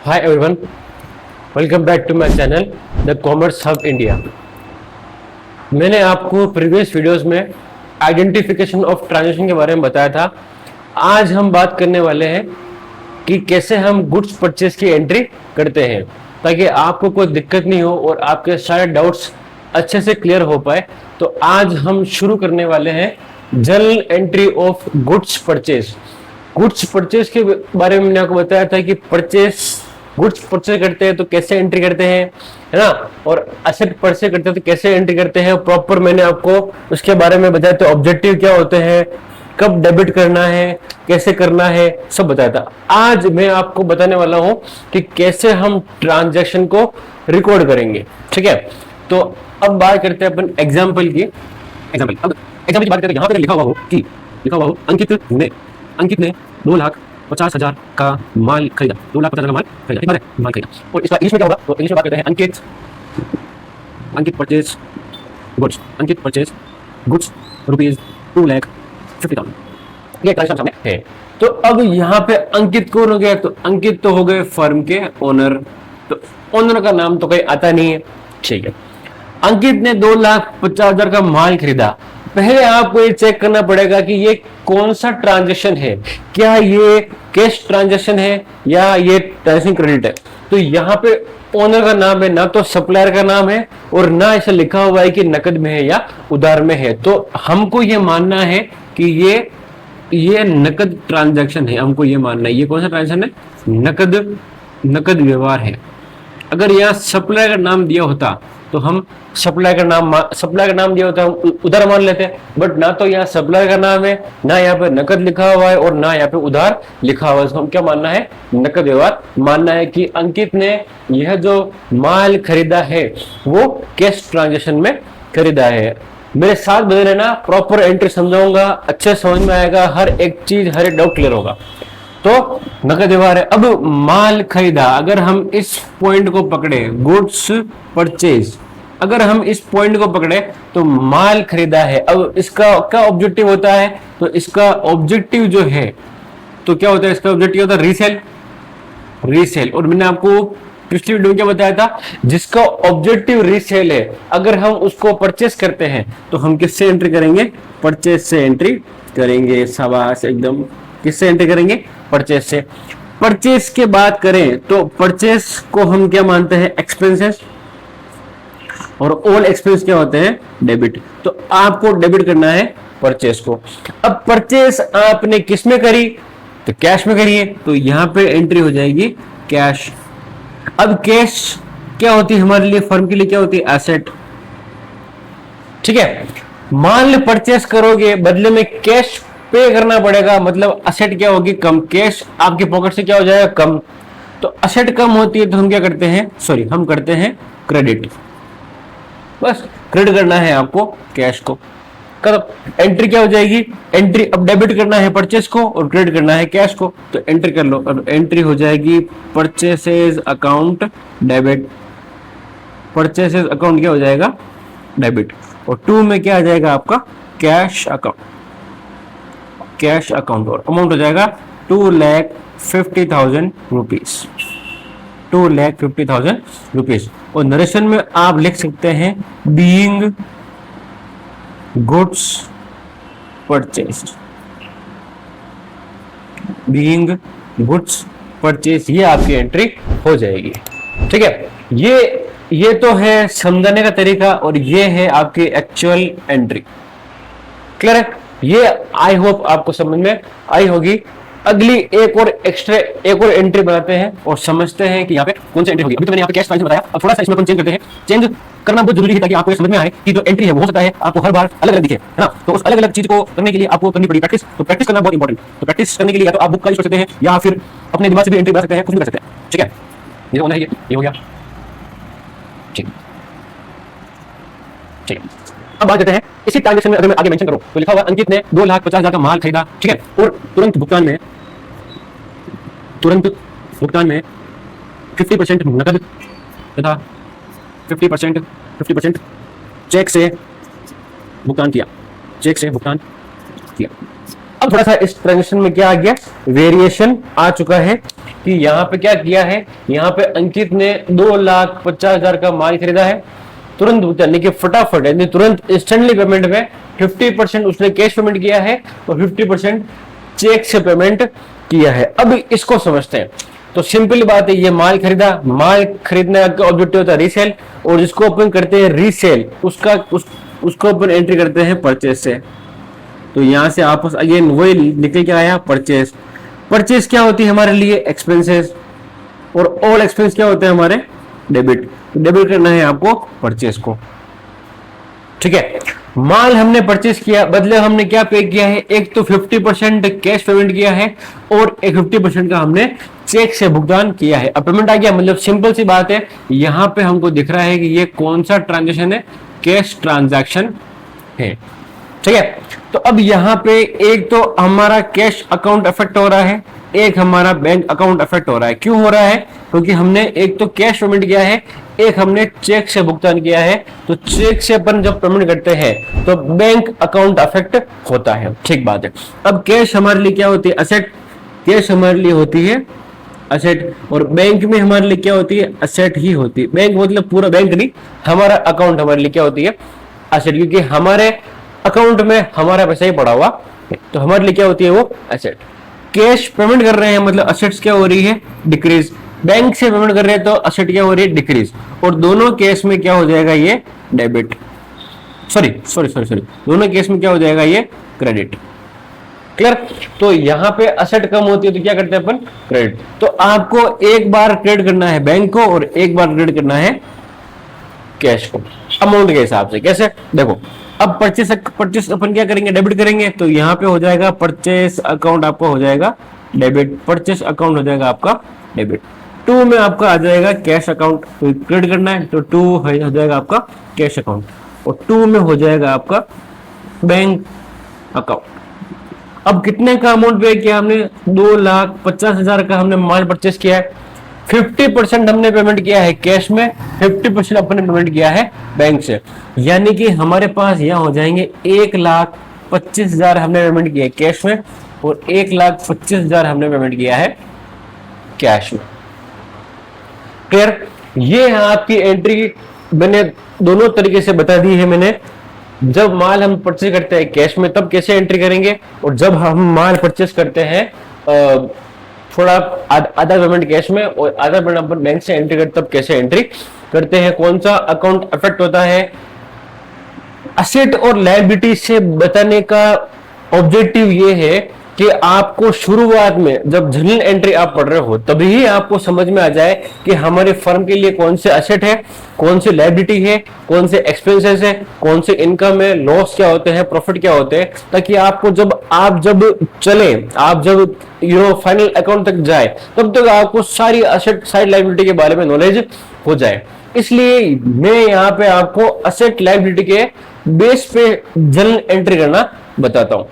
Hi everyone, welcome back to my channel The Commerce Hub India। मैंने आपको previous videos में identification of transaction के बारे में बताया था। आज हम बात करने वाले हैं कि कैसे हम गुड्स परचेज की एंट्री करते हैं ताकि आपको कोई दिक्कत नहीं हो और आपके सारे डाउट्स अच्छे से क्लियर हो पाए। तो आज हम शुरू करने वाले हैं journal entry of goods purchase. Goods purchase के बारे में मैंने आपको बताया था कि गुड्स परचेज करते हैं तो कैसे एंट्री करते हैं, है ना, और एसेट परचेज करते हैं तो कैसे एंट्री करते हैं। प्रॉपर मैंने आपको उसके बारे में बताया था, ऑब्जेक्टिव क्या होते हैं, कब डेबिट करना है, कैसे करना है, सब बताया था। आज मैं आपको बताने वाला हूं कि कैसे हम ट्रांजैक्शन को रिकॉर्ड करेंगे। ठीक है, तो अब बात करते हैं अपन एग्जाम्पल की। अब एग्जाम्पल की बात करते हैं, यहाँ पे लिखा हुआ हो अंकित ने 2,50,000 का माल खरीदा। 2,50,000 का माल खरीदा, माल खरीदा। और इसका इंग्लिश में क्या होगा? तो इंग्लिश में बात करते हैं अंकित परचेज गुड्स रुपीज 2,50,000। ये ट्रांजैक्शन सामने है। तो अब यहाँ पे अंकित कौन हो गया? तो अंकित तो हो गए फर्म के ओनर। तो ओनर का नाम तो कहीं आता नहीं है। ठीक है, अंकित ने 2,50,000 का माल खरीदा। पहले आपको ये चेक करना पड़ेगा कि ये कौन सा ट्रांजैक्शन है, क्या ये कैश ट्रांजैक्शन है या ये ट्रांजैक्शन क्रेडिट है। तो यहाँ पे ओनर का नाम है, ना तो सप्लायर का नाम है और ना ऐसा लिखा हुआ है कि नकद में है या उधार में है। तो हमको ये मानना है कि ये नकद ट्रांजैक्शन है। हमको ये मानना है ये कौन सा ट्रांजैक्शन है, नकद व्यवहार है। अगर यहाँ सप्लायर का नाम दिया होता तो हम सप्लायर का नाम दिया होता हम उधार मान लेते हैं, बट ना तो यहाँ सप्लायर का नाम है, ना यहाँ पे नकद लिखा हुआ है और ना यहाँ पे उधार लिखा हुआ है। तो हम क्या मानना है, नकद व्यवहार मानना है कि अंकित ने यह जो माल खरीदा है वो कैश ट्रांजैक्शन में खरीदा है। मेरे साथ बने रहना, प्रॉपर एंट्री समझाऊंगा, अच्छे समझ में आएगा, हर एक चीज हर एक डाउट क्लियर होगा। तो नकद व्यवहार है। अब माल खरीदा, अगर हम इस पॉइंट को पकड़े, गुड्स परचेज, अगर हम इस पॉइंट को पकड़े तो माल खरीदा है। अब इसका क्या ऑब्जेक्टिव होता है? तो इसका ऑब्जेक्टिव जो है, तो क्या होता है इसका ऑब्जेक्टिव होता है रीसेल। और मैंने आपको पिछली वीडियो में क्या बताया था, जिसका ऑब्जेक्टिव रीसेल है, अगर हम उसको परचेस करते हैं तो हम किससे एंट्री करेंगे? परचेस से एंट्री करेंगे। शाबाश, एकदम। किससे एंट्री करेंगे? परचेस से। परचेस के बात करें तो परचेस को हम क्या मानते हैं? एक्सपेंसेस। और ऑल एक्सपेंस क्या होते हैं? डेबिट। तो आपको डेबिट करना है परचेस को। अब परचेस आपने किस में करी? तो कैश में करिए। तो यहां पे एंट्री हो जाएगी कैश। अब कैश क्या होती है हमारे लिए, फर्म के लिए क्या होती है? एसेट। ठीक है, माल परचेस करोगे, बदले में कैश पे करना पड़ेगा, मतलब असेट क्या होगी? कम। कैश आपके पॉकेट से क्या हो जाएगा? कम। तो असेट कम होती है तो हम क्या करते हैं? हम करते हैं क्रेडिट। बस क्रेडिट करना है आपको कैश को। कब एंट्री क्या हो जाएगी? एंट्री अब डेबिट करना है परचेस को और क्रेडिट करना है कैश को। तो एंट्री कर लो। अब एंट्री हो जाएगी purchases account debit. Purchases account क्या हो जाएगा? डेबिट। और 2 में क्या आ जाएगा आपका? Cash account. और अमाउंट हो जाएगा 2,50,000 रुपीज। 2,50,000 रुपीज। और नरेशन में आप लिख सकते हैं बीइंग गुड्स परचेज, ये आपकी एंट्री हो जाएगी। ठीक है, ये तो है समझाने का तरीका और ये है आपकी एक्चुअल एंट्री। क्लियर है? ये आई होप आपको समझ में आई होगी। अगली एक और एंट्री बनाते हैं और समझते हैं कि यहाँ पे कौन सी एंट्री होगी। अभी तो मैंने यहाँ पे कैश प्राइस बताया, अब थोड़ा सा इसमें अपन चेंज करते हैं। चेंज करना बहुत जरूरी है ताकि आपको समझ में आए कि जो एंट्री है वो हो सकता है आपको हर बार अलग अलग दिखे, है ना। तो उस अलग अलग चीज को करने के लिए आपको करनी पड़ी प्रैक्टिस। तो प्रैक्टिस करना बहुत इंपॉर्टेंट। तो प्रैक्टिस करने के लिए या तो आप बुक का यूज कर सकते हैं या फिर अपने दिमाग से भी एंट्री बना सकते हैं, कुछ भी कर सकते हैं। ठीक है, ये होना है, ये हो गया। ठीक, अब बात करते हैं इसी ट्रांजैक्शन में। अगर मैं आगे मेंशन करूं तो लिखा हुआ अंकित ने 2,50,000 का माल खरीदा। ठीक है, और तुरंत भुगतान में 50% नकद तथा 50% चेक से भुगतान किया। अब थोड़ा सा इस ट्रांजेक्शन में क्या आ गया, वेरिएशन आ चुका है कि यहाँ पे क्या किया है, यहाँ पे अंकित ने 2,50,000 का माल खरीदा है, तुरंत भुगतान कि फटाफट यानी तुरंत इंस्टेंटली पेमेंट में 50% उसने कैश पेमेंट किया है और 50% चेक से पेमेंट किया है। अब इसको समझते हैं। तो सिंपल बात है, ये माल खरीदा, माल खरीदने का ऑब्जेक्टिव होता है रीसेल, और जिसको अपन करते हैं रीसेल उसको अपन एंट्री करते हैं परचेज से। तो यहां से आपस अगेन वही निकल के आया परचेज। परचेज क्या होती है हमारे लिए, एक्सपेंसेस, और ऑल एक्सपेंस क्या होते हैं हमारे, डेबिट। डेबिट करना है आपको परचेज को, ठीक है। माल हमने परचेज किया, बदले हमने क्या पे किया है, एक तो 50% कैश पेमेंट किया है और एक 50% का हमने चेक से भुगतान किया है। अब पेमेंट आ गया, मतलब सिंपल सी बात है, यहां पे हमको दिख रहा है कि ये कौन सा ट्रांजेक्शन है, कैश ट्रांजैक्शन है, ठीक है। तो अब यहाँ पे एक तो हमारा कैश अकाउंट अफेक्ट हो रहा है, एक हमारा बैंक अकाउंट अफेक्ट हो रहा है। क्यों हो रहा है, क्योंकि हमने एक तो कैश पेमेंट किया है, एक हमने चेक से भुगतान किया है। तो चेक से अपन जब पेमेंट करते हैं तो बैंक अकाउंट अफेक्ट होता है, ठीक बात है। अब कैश हमारे लिए क्या होती है, असेट। कैश हमारे लिए होती है असेट, और बैंक में हमारे लिए क्या होती है, असेट ही होती है। बैंक मतलब पूरा बैंक नहीं, हमारा अकाउंट हमारे लिए क्या होती है, असेट, क्योंकि हमारे अकाउंट में हमारा पैसा ही पड़ा हुआ है, तो हमारे लिए क्या होती है वो असेट। कैश पेमेंट कर रहे हैं मतलब असेट्स क्या हो रही है, डिक्रीज। बैंक से पेमेंट कर रहे हैं तो असेट क्या हो रही है, डिक्रीज। और दोनों केस में क्या हो जाएगा, ये डेबिट, सॉरी दोनों केस में क्या हो जाएगा, ये क्रेडिट। क्लियर। तो यहाँ पे असेट कम होती है तो क्या करते हैं अपन, क्रेडिट। तो आपको एक बार क्रेडिट करना है बैंक को और एक बार क्रेडिट करना है कैश को, अमाउंट के हिसाब से। कैसे, देखो अब परचेस अपन क्या करेंगे, डेबिट करेंगे। तो यहाँ पे हो जाएगा परचेस अकाउंट आपका हो जाएगा डेबिट, परचेस अकाउंट हो जाएगा आपका डेबिट। 2 में आपका आ जाएगा कैश अकाउंट, तो क्रेडिट करना है तो 2 हो जाएगा आपका कैश अकाउंट, और 2 में हो जाएगा आपका बैंक अकाउंट। अब कितने का अमाउंट पे किया हमने, 2,50,000 का हमने माल परचेस किया है। 50% हमने पेमेंट किया है कैश में, 50% अपने पेमेंट किया है बैंक से। यानी कि हमारे पास यहाँ हो जाएंगे 1,25,000 हमने पेमेंट किया है कैश में, और 1,25,000 हमने पेमेंट किया है कैश में। क्लियर। ये है आपकी एंट्री, मैंने दोनों तरीके से बता दी है मैंने। जब माल हम परचेज करते हैं कैश में तब कैसे एंट्री करेंगे, और जब हम माल परचेज करते हैं थोड़ा आधा पेमेंट कैश में और आधा पेमेंट अपन बैंक से एंट्री करते तब कैसे एंट्री करते हैं, कौन सा अकाउंट अफेक्ट होता है। असेट और लायबिलिटी से बताने का ऑब्जेक्टिव ये है कि आपको शुरुआत में जब जनरल एंट्री आप पढ़ रहे हो तभी ही आपको समझ में आ जाए कि हमारे फर्म के लिए कौन से असेट है, कौन से लायबिलिटी है, कौन से एक्सपेंसेस है, कौन से इनकम है, लॉस क्या होते हैं, प्रॉफिट क्या होते हैं, ताकि आपको जब चले, आप जब फाइनल अकाउंट तक जाए तब तक आपको सारी असेट सारी लायबिलिटी के बारे में नॉलेज हो जाए। इसलिए मैं यहाँ पे आपको असेट लायबिलिटी के बेस पे जनरल एंट्री करना बताता हूँ।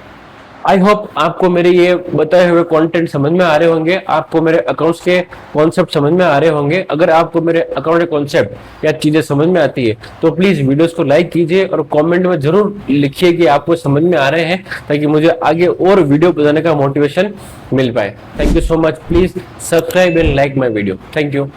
आई होप आपको मेरे ये बताए हुए कंटेंट समझ में आ रहे होंगे, आपको मेरे अकाउंट्स के कॉन्सेप्ट समझ में आ रहे होंगे। अगर आपको मेरे अकाउंट के कॉन्सेप्ट या चीजें समझ में आती है तो प्लीज वीडियोस को लाइक कीजिए और कमेंट में जरूर लिखिए कि आपको समझ में आ रहे हैं, ताकि मुझे आगे और वीडियो बनाने का मोटिवेशन मिल पाए। Thank you so much. Please subscribe and like my video. Thank you.